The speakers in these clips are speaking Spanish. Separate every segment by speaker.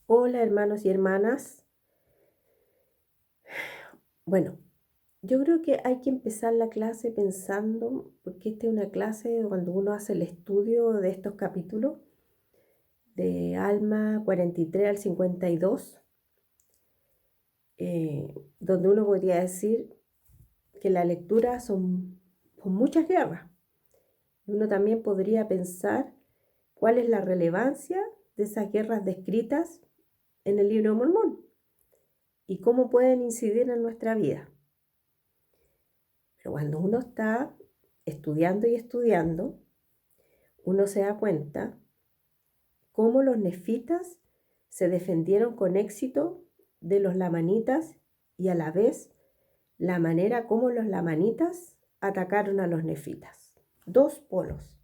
Speaker 1: Hola hermanos y hermanas. Bueno, yo creo que hay que empezar la clase pensando, porque esta es una clase cuando uno hace el estudio de estos capítulos, de Alma 43 al 52, donde uno podría decir que la lectura son muchas guerras. Uno también podría pensar cuál es la relevancia de esas guerras descritas en el libro de Mormón y cómo pueden incidir en nuestra vida. Pero cuando uno está estudiando y estudiando, uno se da cuenta cómo los nefitas se defendieron con éxito de los lamanitas y a la vez la manera como los lamanitas atacaron a los nefitas. Dos polos.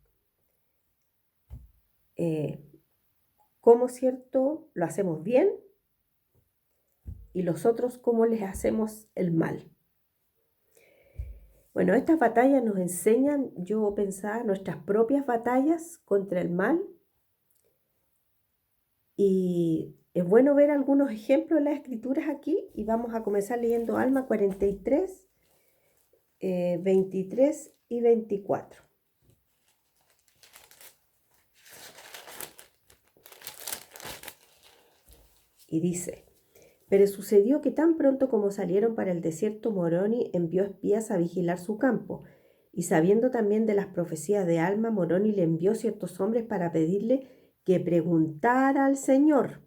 Speaker 1: Cómo, cierto, lo hacemos bien y los otros cómo les hacemos el mal. Bueno, estas batallas nos enseñan, yo pensaba, nuestras propias batallas contra el mal. Y es bueno ver algunos ejemplos en las escrituras aquí y vamos a comenzar leyendo Alma 43, 23 y 24. Y dice: pero sucedió que tan pronto como salieron para el desierto, Moroni envió espías a vigilar su campo. Y sabiendo también de las profecías de Alma, Moroni le envió ciertos hombres para pedirle que preguntara al Señor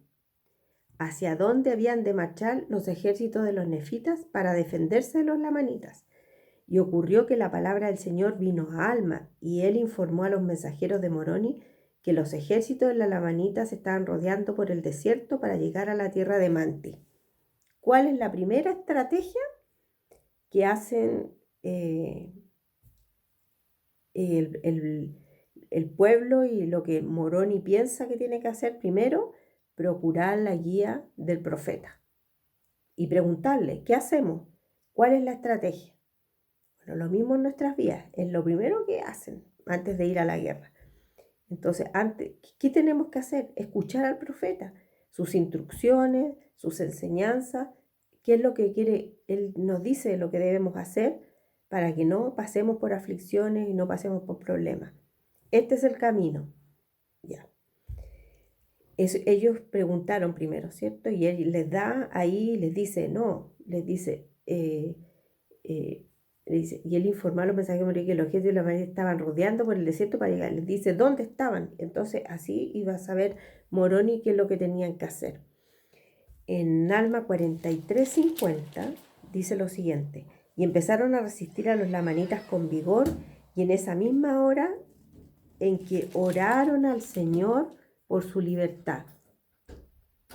Speaker 1: hacia dónde habían de marchar los ejércitos de los nefitas para defenderse de los lamanitas. Y ocurrió que la palabra del Señor vino a Alma, y él informó a los mensajeros de Moroni que los ejércitos de los lamanitas estaban rodeando por el desierto para llegar a la tierra de Manti. ¿Cuál es la primera estrategia que hacen el pueblo y lo que Moroni piensa que tiene que hacer? Primero, procurar la guía del profeta y preguntarle, ¿qué hacemos? ¿Cuál es la estrategia? Bueno, lo mismo en nuestras vidas, es lo primero que hacen antes de ir a la guerra. Entonces, ¿qué tenemos que hacer? Escuchar al profeta, sus instrucciones, sus enseñanzas, qué es lo que quiere, él nos dice lo que debemos hacer para que no pasemos por aflicciones y no pasemos por problemas. Este es el camino. Ya. Ellos preguntaron primero, ¿cierto? Y él les da ahí, les dice, y él informó a los mensajeros que los ejércitos de la María estaban rodeando por el desierto para llegar. Les dice dónde estaban. Entonces así iba a saber Moroni qué es lo que tenían que hacer. En Alma 43:50 dice lo siguiente: y empezaron a resistir a los lamanitas con vigor, y en esa misma hora en que oraron al Señor por su libertad,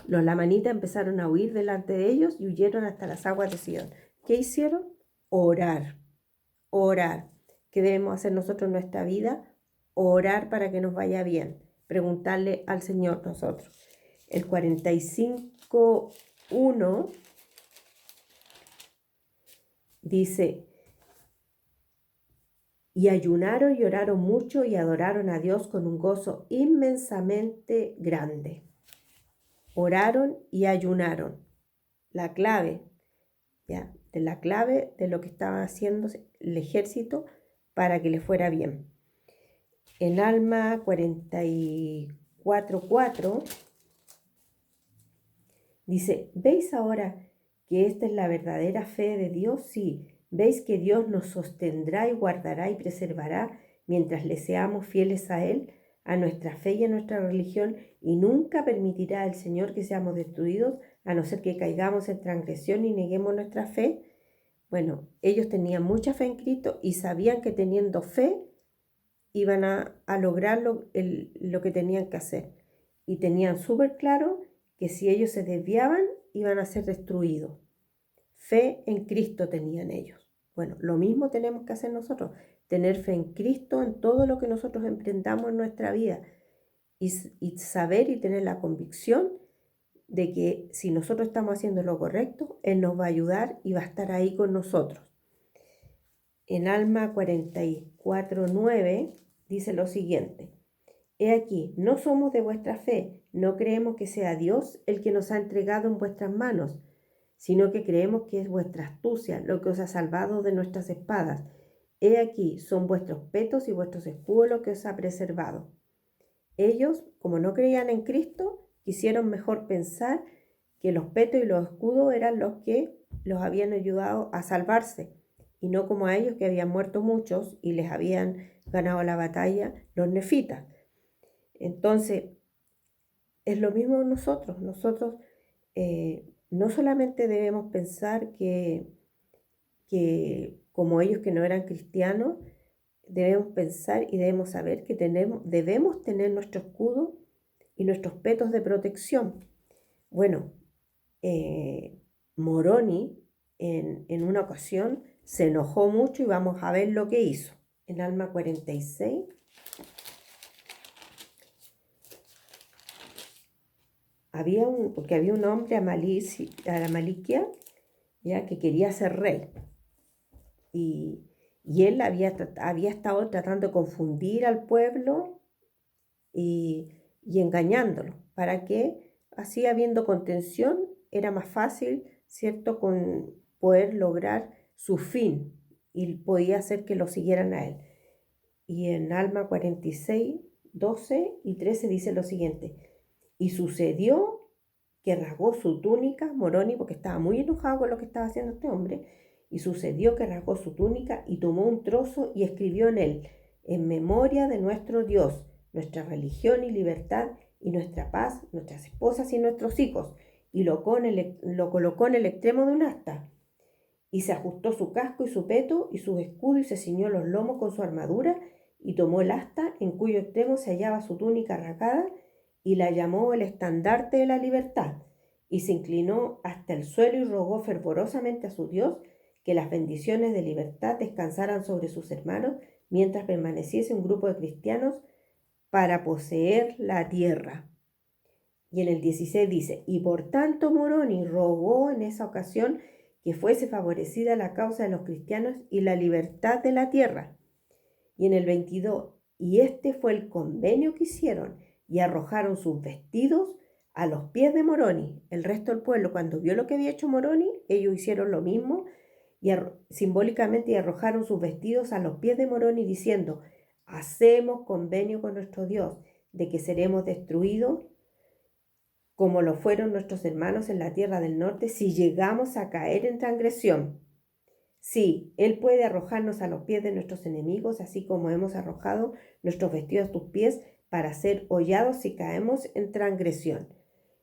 Speaker 1: los lamanitas empezaron a huir delante de ellos y huyeron hasta las aguas de Sidón. ¿Qué hicieron? Orar. ¿Qué debemos hacer nosotros en nuestra vida? Orar para que nos vaya bien. Preguntarle al Señor nosotros. El 45:1 dice: y ayunaron y oraron mucho y adoraron a Dios con un gozo inmensamente grande. Oraron y ayunaron. La clave, ¿ya? De la clave de lo que estaba haciendo el ejército para que le fuera bien. En Alma 44:4 dice: ¿veis ahora que esta es la verdadera fe de Dios? Sí, ¿veis que Dios nos sostendrá y guardará y preservará mientras le seamos fieles a Él, a nuestra fe y a nuestra religión, y nunca permitirá el Señor que seamos destruidos, a no ser que caigamos en transgresión y neguemos nuestra fe? Bueno, ellos tenían mucha fe en Cristo y sabían que teniendo fe iban a lograr lo que tenían que hacer. Y tenían súper claro que si ellos se desviaban, iban a ser destruidos. Fe en Cristo tenían ellos. Bueno, lo mismo tenemos que hacer nosotros, tener fe en Cristo en todo lo que nosotros emprendamos en nuestra vida y saber y tener la convicción de que si nosotros estamos haciendo lo correcto, Él nos va a ayudar y va a estar ahí con nosotros. En Alma 44:9 dice lo siguiente: He aquí, no somos de vuestra fe, no creemos que sea Dios el que nos ha entregado en vuestras manos, sino que creemos que es vuestra astucia lo que os ha salvado de nuestras espadas. He aquí, son vuestros petos y vuestros escudos lo que os ha preservado. Ellos, como no creían en Cristo, quisieron mejor pensar que los petos y los escudos eran los que los habían ayudado a salvarse, y no como a ellos que habían muerto muchos y les habían ganado la batalla los nefitas. Entonces, es lo mismo nosotros. Nosotros no solamente debemos pensar que como ellos que no eran cristianos, debemos pensar y debemos saber que debemos tener nuestro escudo y nuestros petos de protección. Bueno, Moroni en una ocasión se enojó mucho y vamos a ver lo que hizo. En Alma 46, porque había un hombre Amaliquia, ya que quería ser rey. Y él había estado tratando de confundir al pueblo y engañándolo, para que así, habiendo contención, era más fácil, ¿cierto?, con poder lograr su fin, y podía hacer que lo siguieran a él. Y en Alma 46, 12 y 13 dice lo siguiente: y sucedió que rasgó su túnica, Moroni, porque estaba muy enojado con lo que estaba haciendo este hombre, y sucedió que rasgó su túnica y tomó un trozo y escribió en él: en memoria de nuestro Dios, nuestra religión y libertad, y nuestra paz, nuestras esposas y nuestros hijos, y lo colocó en el extremo de un asta, y se ajustó su casco y su peto y su escudo, y se ciñó los lomos con su armadura, y tomó el asta en cuyo extremo se hallaba su túnica rasgada, y la llamó el estandarte de la libertad, y se inclinó hasta el suelo y rogó fervorosamente a su Dios que las bendiciones de libertad descansaran sobre sus hermanos mientras permaneciese un grupo de cristianos para poseer la tierra. Y en el 16 dice: y por tanto Moroni rogó en esa ocasión que fuese favorecida la causa de los cristianos y la libertad de la tierra. Y en el 22, y este fue el convenio que hicieron, y arrojaron sus vestidos a los pies de Moroni. El resto del pueblo, cuando vio lo que había hecho Moroni, ellos hicieron lo mismo, y simbólicamente, y arrojaron sus vestidos a los pies de Moroni, diciendo: hacemos convenio con nuestro Dios de que seremos destruidos como lo fueron nuestros hermanos en la tierra del norte, si llegamos a caer en transgresión. Sí, Él puede arrojarnos a los pies de nuestros enemigos, así como hemos arrojado nuestros vestidos a tus pies para ser hollados si caemos en transgresión.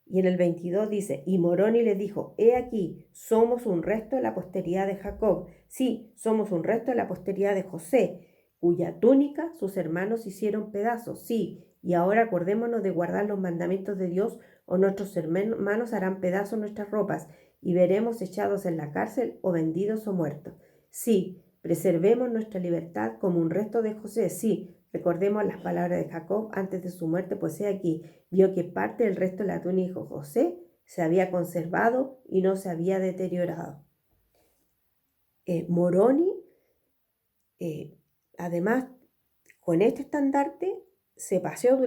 Speaker 1: Y en el 22 dice: y Moroni le dijo: he aquí, somos un resto de la posteridad de Jacob. Sí, somos un resto de la posteridad de José, cuya túnica sus hermanos hicieron pedazos. Sí, y ahora acordémonos de guardar los mandamientos de Dios, o nuestros hermanos harán pedazos nuestras ropas, y veremos echados en la cárcel, o vendidos o muertos. Sí, preservemos nuestra libertad como un resto de José. Sí, recordemos las palabras de Jacob antes de su muerte, pues he aquí, vio que parte del resto de la túnica de José se había conservado y no se había deteriorado. Moroni, además, con este estandarte se paseó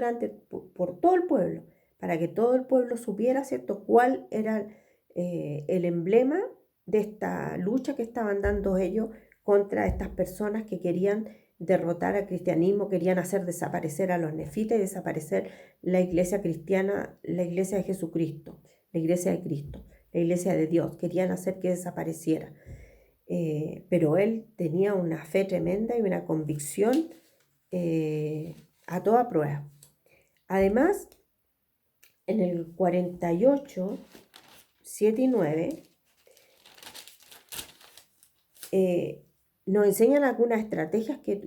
Speaker 1: por todo el pueblo, para que todo el pueblo supiera, ¿cierto?, cuál era el emblema de esta lucha que estaban dando ellos contra estas personas que querían derrotar al cristianismo, querían hacer desaparecer a los nefitas y desaparecer la iglesia cristiana, la iglesia de Jesucristo, la iglesia de Cristo, la iglesia de Dios. Querían hacer que desapareciera. Pero él tenía una fe tremenda y una convicción a toda prueba. Además, en el 48, 7 y 9, nos enseñan algunas estrategias que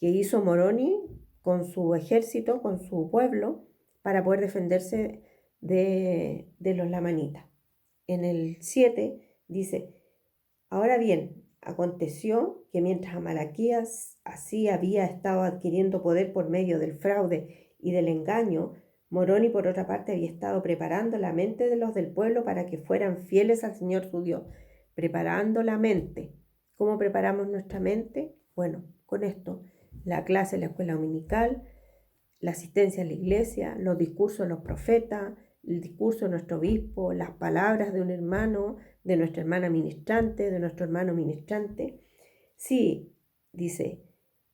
Speaker 1: hizo Moroni con su ejército, con su pueblo, para poder defenderse de los lamanitas. En el 7 dice: ahora bien, aconteció que mientras Amalaquías así había estado adquiriendo poder por medio del fraude y del engaño, Moroni, por otra parte, había estado preparando la mente de los del pueblo para que fueran fieles al Señor su Dios. Preparando la mente. ¿Cómo preparamos nuestra mente? Bueno, con esto: la clase, la escuela dominical, la asistencia a la iglesia, los discursos de los profetas, el discurso de nuestro obispo, las palabras de un hermano, de nuestra hermana ministrante, de nuestro hermano ministrante. Sí, dice,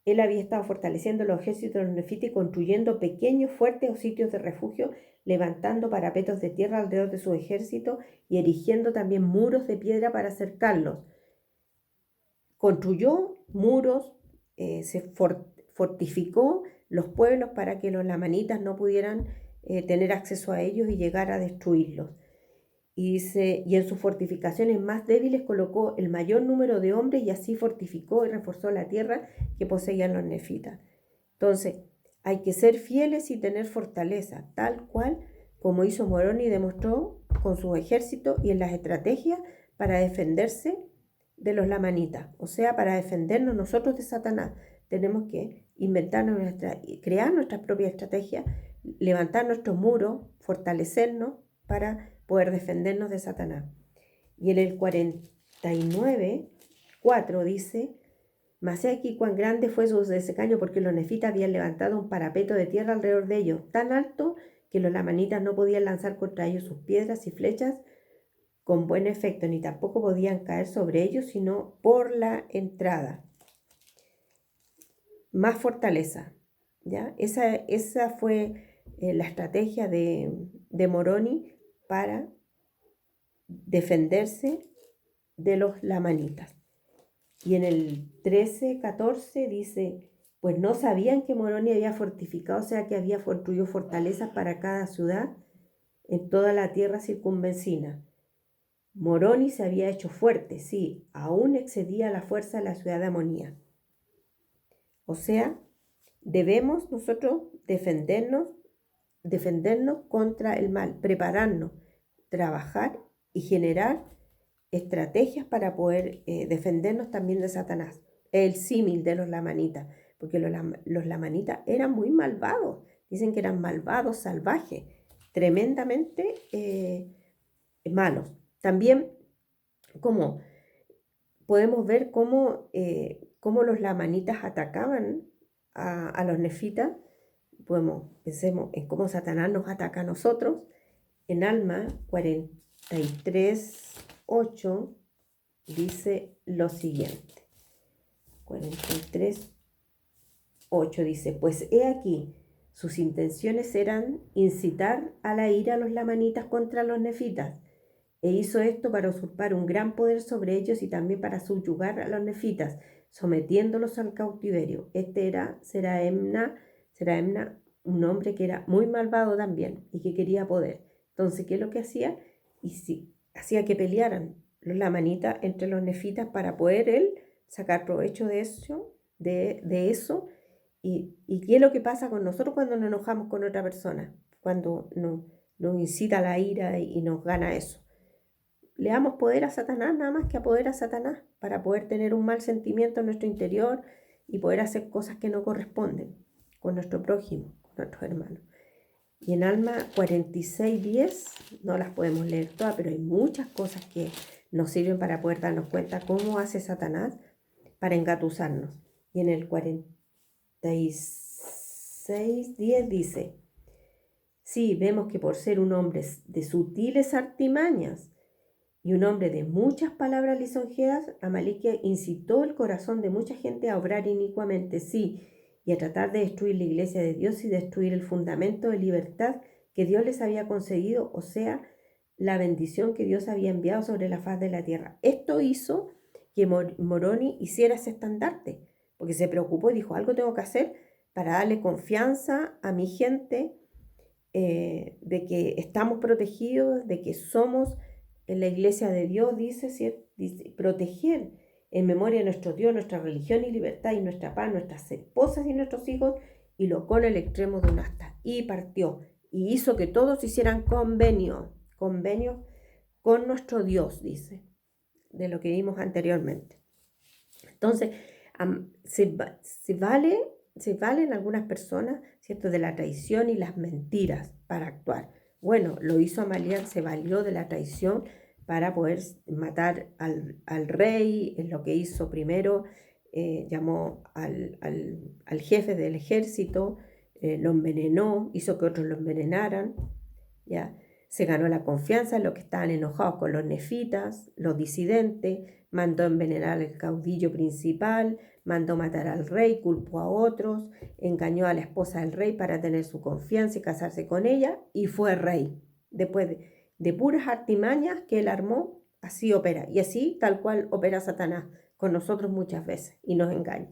Speaker 1: él había estado fortaleciendo los ejércitos de los nefitas y construyendo pequeños fuertes o sitios de refugio, levantando parapetos de tierra alrededor de su ejército y erigiendo también muros de piedra para cercarlos. Construyó muros, fortificó los pueblos para que los lamanitas no pudieran tener acceso a ellos y llegar a destruirlos. Y dice, y en sus fortificaciones más débiles colocó el mayor número de hombres y así fortificó y reforzó la tierra que poseían los nefitas. Entonces, hay que ser fieles y tener fortaleza, tal cual como hizo Moroni y demostró con su ejército y en las estrategias para defenderse de los lamanitas, o sea, para defendernos nosotros de Satanás. Tenemos que crear nuestras propias estrategias, levantar nuestros muros, fortalecernos para poder defendernos de Satanás. Y en el 49:4 dice, mas he aquí cuán grande fue su desengaño, porque los nefitas habían levantado un parapeto de tierra alrededor de ellos, tan alto que los lamanitas no podían lanzar contra ellos sus piedras y flechas con buen efecto, ni tampoco podían caer sobre ellos, sino por la entrada. Más fortaleza, ¿ya? Esa fue la estrategia de Moroni para defenderse de los lamanitas. Y en el 13:14 dice, pues no sabían que Moroni había fortificado, o sea que había construido fortalezas para cada ciudad en toda la tierra circunvecina. Moroni se había hecho fuerte, sí, aún excedía la fuerza de la ciudad de Amonía. O sea, debemos nosotros defendernos contra el mal, prepararnos, trabajar y generar estrategias para poder defendernos también de Satanás. El símil de los lamanitas, porque los lamanitas eran muy malvados, dicen que eran malvados, salvajes, tremendamente malos. También como podemos ver cómo los lamanitas atacaban a los nefitas. Pensemos en cómo Satanás nos ataca a nosotros. En Alma 43:8 dice lo siguiente. 43:8 dice, pues he aquí, sus intenciones eran incitar a la ira a los lamanitas contra los nefitas, e hizo esto para usurpar un gran poder sobre ellos y también para subyugar a los nefitas, sometiéndolos al cautiverio. Este era Seraemna, un hombre que era muy malvado también y que quería poder. Entonces, ¿qué es lo que hacía? Y sí, hacía que pelearan los lamanitas entre los nefitas para poder él sacar provecho de eso. ¿Y qué es lo que pasa con nosotros cuando nos enojamos con otra persona? Cuando nos incita la ira y nos gana eso. Le damos poder a Satanás, nada más que a poder a Satanás, para poder tener un mal sentimiento en nuestro interior y poder hacer cosas que no corresponden con nuestro prójimo, con nuestros hermanos. Y en Alma 46:10, no las podemos leer todas, pero hay muchas cosas que nos sirven para poder darnos cuenta cómo hace Satanás para engatusarnos. Y en el 46:10 dice, sí, vemos que por ser un hombre de sutiles artimañas y un hombre de muchas palabras lisonjeras, Amalek incitó el corazón de mucha gente a obrar inicuamente, sí, y a tratar de destruir la iglesia de Dios y destruir el fundamento de libertad que Dios les había concedido, o sea, la bendición que Dios había enviado sobre la faz de la tierra. Esto hizo que Moroni hiciera ese estandarte, porque se preocupó y dijo, algo tengo que hacer para darle confianza a mi gente, de que estamos protegidos, de que somos en la iglesia de Dios, dice, proteger en memoria de nuestro Dios, nuestra religión y libertad y nuestra paz, nuestras esposas y nuestros hijos, y lo con el extremo de un asta. Y partió, y hizo que todos hicieran convenios con nuestro Dios, dice, de lo que vimos anteriormente. Entonces, se valen algunas personas, ¿cierto?, de la traición y las mentiras para actuar. Bueno, lo hizo Amalek, se valió de la traición para poder matar al rey. Es lo que hizo primero, llamó al jefe del ejército, lo envenenó, hizo que otros lo envenenaran, ¿ya? Se ganó la confianza de los que estaban enojados con los nefitas, los disidentes, mandó envenenar al caudillo principal, mandó matar al rey, culpó a otros, engañó a la esposa del rey para tener su confianza y casarse con ella, y fue rey. Después de puras artimañas que él armó, así opera. Y así tal cual opera Satanás con nosotros muchas veces y nos engaña.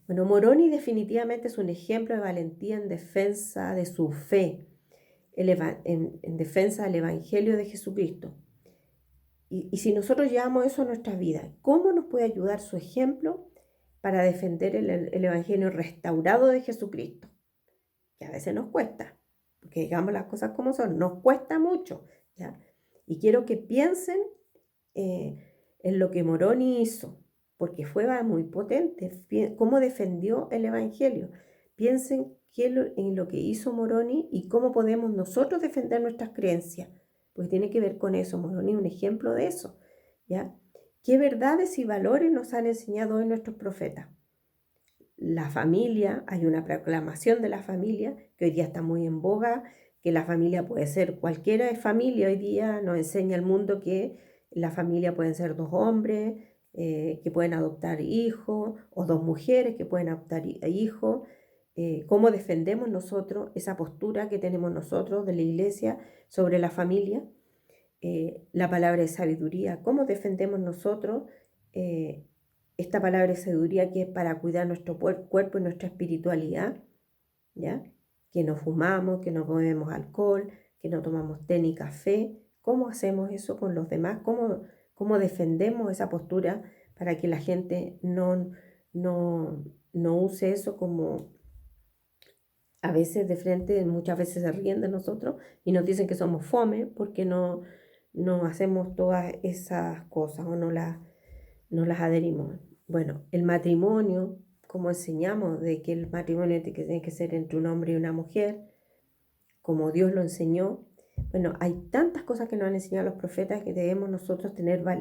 Speaker 1: Bueno, Moroni definitivamente es un ejemplo de valentía en defensa de su fe, en defensa del Evangelio de Jesucristo. Y si nosotros llevamos eso a nuestra vida, ¿cómo nos puede ayudar su ejemplo para defender el Evangelio restaurado de Jesucristo? Que a veces nos cuesta, porque digamos las cosas como son, nos cuesta mucho, ¿ya? Y quiero que piensen en lo que Moroni hizo, porque fue muy potente, cómo defendió el Evangelio. Piensen en lo que hizo Moroni y cómo podemos nosotros defender nuestras creencias, pues tiene que ver con eso. Moroni es un ejemplo de eso, ¿ya? ¿Qué verdades y valores nos han enseñado hoy nuestros profetas? La familia, hay una proclamación de la familia que hoy día está muy en boga, que la familia puede ser cualquiera de familia. Hoy día nos enseña el mundo que la familia pueden ser dos hombres que pueden adoptar hijos, o dos mujeres que pueden adoptar hijos. ¿Cómo defendemos nosotros esa postura que tenemos nosotros de la iglesia sobre la familia? La palabra de sabiduría, ¿cómo defendemos nosotros esta palabra de sabiduría que es para cuidar nuestro cuerpo y nuestra espiritualidad? ¿Ya? Que no fumamos, que no bebemos alcohol, que no tomamos té ni café. ¿Cómo hacemos eso con los demás? ¿Cómo defendemos esa postura para que la gente no use eso como a veces de frente? Muchas veces se ríen de nosotros y nos dicen que somos fome porque no hacemos todas esas cosas o no las adherimos. Bueno, el matrimonio, como enseñamos de que el matrimonio tiene que ser entre un hombre y una mujer, como Dios lo enseñó. Bueno, hay tantas cosas que nos han enseñado los profetas que debemos nosotros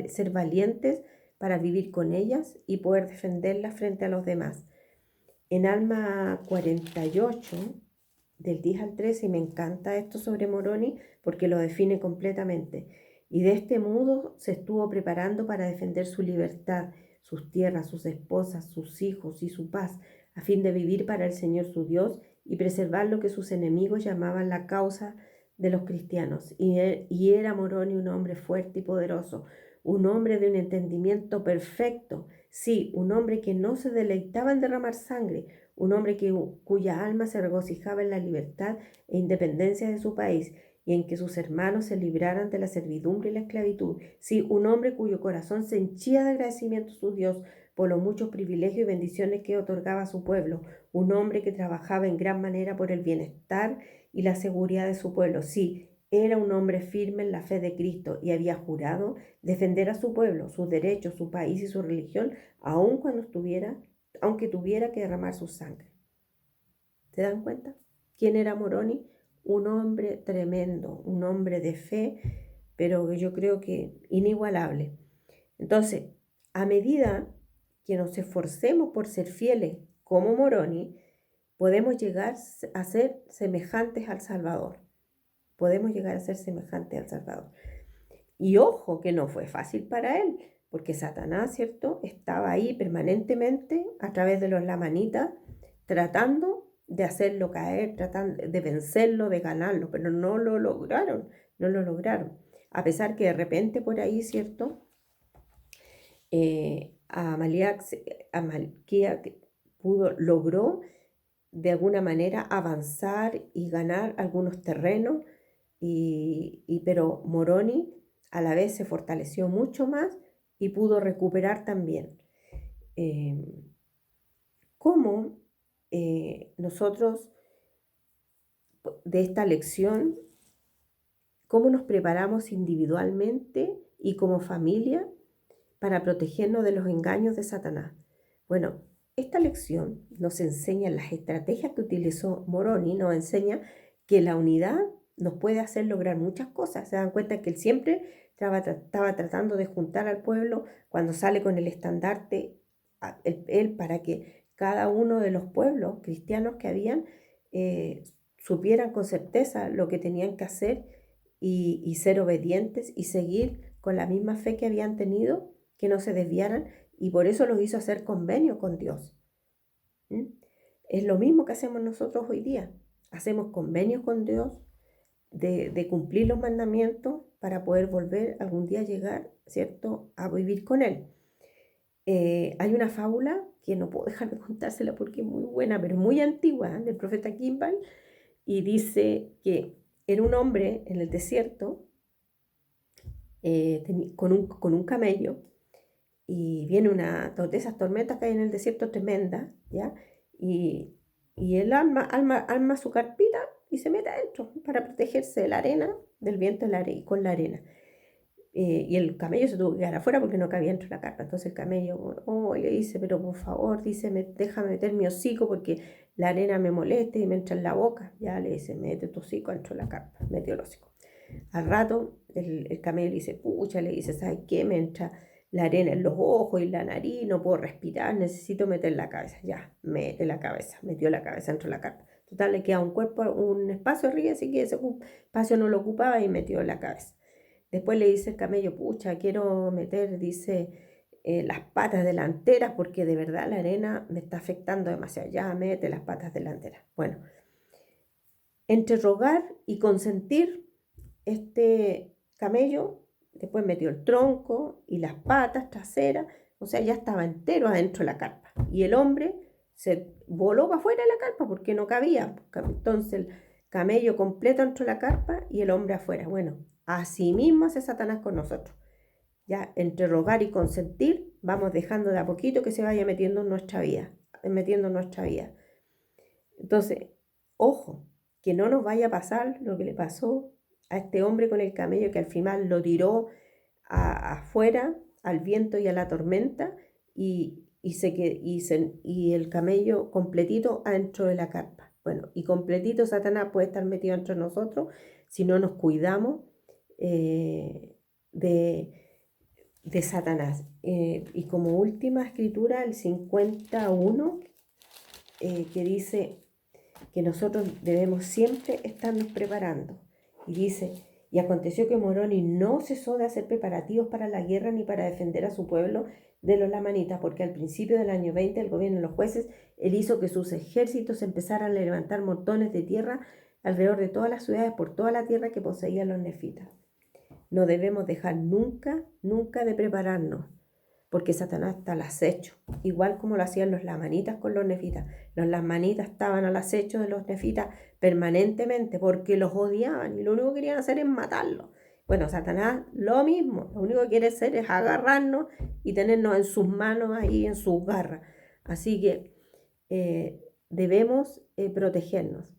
Speaker 1: ser valientes para vivir con ellas y poder defenderlas frente a los demás. En Alma 48, del 10 al 13, y me encanta esto sobre Moroni porque lo define completamente. Y de este modo se estuvo preparando para defender su libertad, sus tierras, sus esposas, sus hijos y su paz, a fin de vivir para el Señor su Dios y preservar lo que sus enemigos llamaban la causa de los cristianos. Y era Moroni un hombre fuerte y poderoso, un hombre de un entendimiento perfecto, sí, un hombre que no se deleitaba en derramar sangre, un hombre cuya alma se regocijaba en la libertad e independencia de su país y en que sus hermanos se libraran de la servidumbre y la esclavitud. Sí, un hombre cuyo corazón se henchía de agradecimiento a su Dios por los muchos privilegios y bendiciones que otorgaba a su pueblo. Un hombre que trabajaba en gran manera por el bienestar y la seguridad de su pueblo. Sí, era un hombre firme en la fe de Cristo y había jurado defender a su pueblo, sus derechos, su país y su religión, aunque tuviera que derramar su sangre. ¿Se dan cuenta? ¿Quién era Moroni? Un hombre tremendo, un hombre de fe, pero yo creo que inigualable. Entonces, a medida que nos esforcemos por ser fieles como Moroni, podemos llegar a ser semejantes al Salvador. Podemos llegar a ser semejantes al Salvador. Y ojo, que no fue fácil para él, porque Satanás, ¿cierto?, estaba ahí permanentemente a través de los lamanitas, tratando de hacerlo caer, tratando de vencerlo, de ganarlo, pero no lo lograron. A pesar que de repente por ahí, ¿cierto?, Amalquía logró de alguna manera avanzar y ganar algunos terrenos, pero Moroni a la vez se fortaleció mucho más y pudo recuperar también. ¿Cómo nosotros de esta lección, cómo nos preparamos individualmente y como familia para protegernos de los engaños de Satanás? Bueno, esta lección nos enseña las estrategias que utilizó Moroni, nos enseña que la unidad nos puede hacer lograr muchas cosas. Se dan cuenta que él siempre estaba tratando de juntar al pueblo cuando sale con el estandarte, él para que cada uno de los pueblos cristianos que habían supieran con certeza lo que tenían que hacer y ser obedientes y seguir con la misma fe que habían tenido, que no se desviaran, y por eso los hizo hacer convenio con Dios. ¿Mm? Es lo mismo que hacemos nosotros hoy día. Hacemos convenios con Dios de cumplir los mandamientos para poder volver algún día a llegar, ¿cierto?, a vivir con Él. Hay una fábula que no puedo dejar de contársela porque es muy buena, pero muy antigua, del profeta Kimball, y dice que era un hombre en el desierto con un camello, y viene una de esas tormentas que hay en el desierto tremenda, ¿ya? Y, y él arma su carpita y se mete adentro para protegerse de la arena, del viento y con la arena. Y el camello se tuvo que quedar afuera porque no cabía dentro de la carpa. Entonces el camello le dice, pero por favor, dice, déjame meter mi hocico porque la arena me molesta y me entra en la boca. Ya le dice, mete tu hocico dentro de la carpa. Metió el hocico. Al rato el camello le dice, pucha, le dice, ¿sabes qué? Me entra la arena en los ojos y la nariz, no puedo respirar, necesito meter la cabeza. Ya, mete la cabeza, metió la cabeza dentro de la carpa. Total, le queda un espacio arriba, así que ese espacio no lo ocupaba y metió la cabeza. Después le dice el camello, pucha, quiero meter, dice, las patas delanteras porque de verdad la arena me está afectando demasiado. Ya, mete las patas delanteras. Bueno, entre rogar y consentir, este camello después metió el tronco y las patas traseras, o sea, ya estaba entero adentro de la carpa. Y el hombre se voló para afuera de la carpa porque no cabía. Entonces el camello completo dentro de la carpa y el hombre afuera. Bueno, así mismo hace Satanás con nosotros. Ya entre rogar y consentir, vamos dejando de a poquito que se vaya metiendo en nuestra vida, Entonces, ojo, que no nos vaya a pasar lo que le pasó a este hombre con el camello, que al final lo tiró afuera al viento y a la tormenta, y el camello completito adentro de la carpa. Bueno, y completito Satanás puede estar metido entre nosotros si no nos cuidamos de Satanás. Y como última escritura, el 51, que dice que nosotros debemos siempre estarnos preparando. Y dice, y aconteció que Moroni no cesó de hacer preparativos para la guerra ni para defender a su pueblo de los lamanitas, porque al principio del año 20 el gobierno de los jueces, él hizo que sus ejércitos empezaran a levantar montones de tierra alrededor de todas las ciudades por toda la tierra que poseían los nefitas. No debemos dejar nunca, nunca de prepararnos, porque Satanás está al acecho, igual como lo hacían los lamanitas con los nefitas. Los lamanitas estaban al acecho de los nefitas permanentemente porque los odiaban y lo único que querían hacer es matarlos. Bueno, Satanás lo mismo, lo único que quiere hacer es agarrarnos y tenernos en sus manos ahí, en sus garras. Así que debemos protegernos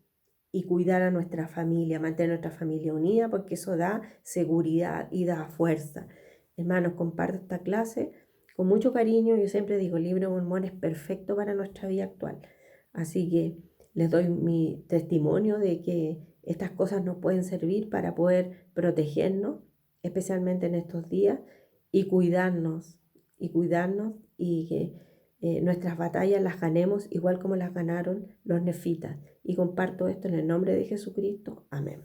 Speaker 1: y cuidar a nuestra familia, mantener nuestra familia unida, porque eso da seguridad y da fuerza. Hermanos, comparto esta clase con mucho cariño. Yo siempre digo, el libro de Mormón es perfecto para nuestra vida actual. Así que les doy mi testimonio de que estas cosas nos pueden servir para poder protegernos, especialmente en estos días, y cuidarnos, y que nuestras batallas las ganemos igual como las ganaron los nefitas. Y comparto esto en el nombre de Jesucristo. Amén.